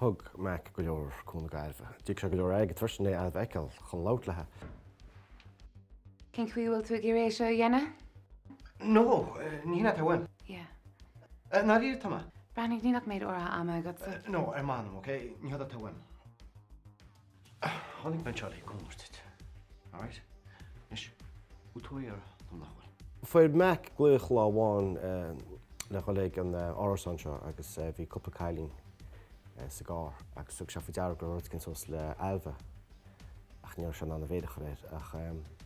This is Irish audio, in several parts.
thug Mac go leor cúna gailfe. Díag se go leor aige tuirsin é a bheiceil chun lát lethe. Cén chuíhfuil tú gur éis seo dhéana? No, ní hynna ta wen. Ie. Na rír tama? Brannig ní nach méid ortha ama agad sa. No, manam, okay? Ní hada ta wen. Honnig ben Charlie, gomúrtit. All right? Is, útúir dom nachhfuil. Fuair Mac gluach láháin le go le an árasan seo agus bhí cuppa cailín sa gár agus sug se dear go ruir cin sos le alfa ach níor se anna bhéidir réir ach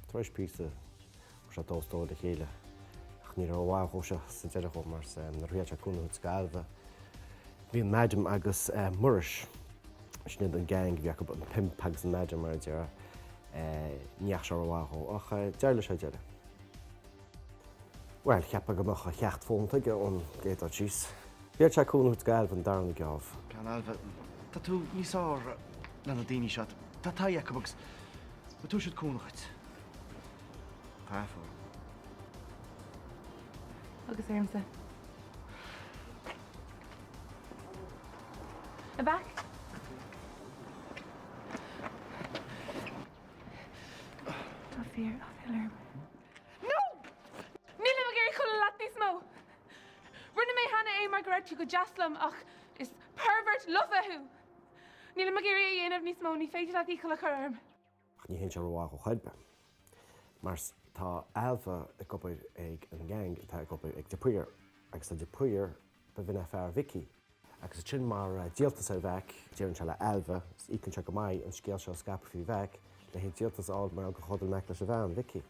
tuéis písa se dóstóil le chéile ach ní bhhaó se sa deire go mar na riaite cúnaút go alfa. Bhí an méidim agus muris sniad an gang bhí go an pimp agus an méidim mar dear níach se bhhaó ach deir le se deire. Well, cheappa go mocha checht fóntaige ón géad síos. Bíar te cúnút gailh an darna geamh. Plan alfa, tá tú níosár le na daoine seat. Tá tá Jacobagus. Ba tú siad cúnachait. Páfá. Agus éimsa. A back? Tá fear, alarm. Rinne mé hanna é Margaret go jaslam ach is pervert lofahu. Níle magéri dhéanamh níos mó ní féidir a ícola chum. Ach ní hén se roiá go chuidbe. Mars tá alfa a gopur ag an gang tá gopur ag depuir agus a depuir ba bhína fear Vicky. Agus a sin mar díaltas a bheic déann se le alfa ícann se go maiid an scéal seo scapa fí bheic le hé díaltas áil mar go chodal meic leis a bhean Vicky.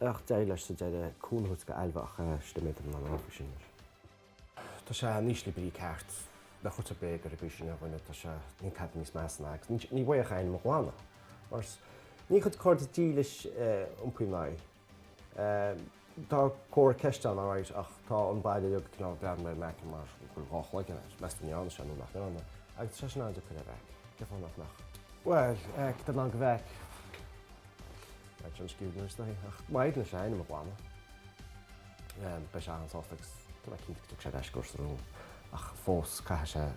Ach déir leis sa deire cúnthút go eilbach stiméid an áfa sin. Tá sé níos le brí ceart le chuta bé gur a bhí sin bhaine tá sé ní cap níos measna agus ní bhaocha ein mo ghána. Mars ní chud cóir dí leis iompaí. Tá cóir ceistán áráid ach tá an bailile jog cná brean mé meic mar gur gáchla meúníána se nach anna. Agus sé sin áidir chu bheith, de fannach nach. Well, tá ná go bheith. John Skewner ach maid na sé am bhána. Be se ansástagus tá cinnta sé eisgurs rúm ach fós caiise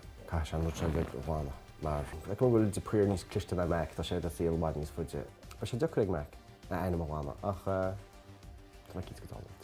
an nutre le bhána. Mar le go bhfuil de puir níos cliste na meic tá sé a fíolhhaid níos fuide. Ba sé decuig meic na einam bhána ach tá cinnta go dála.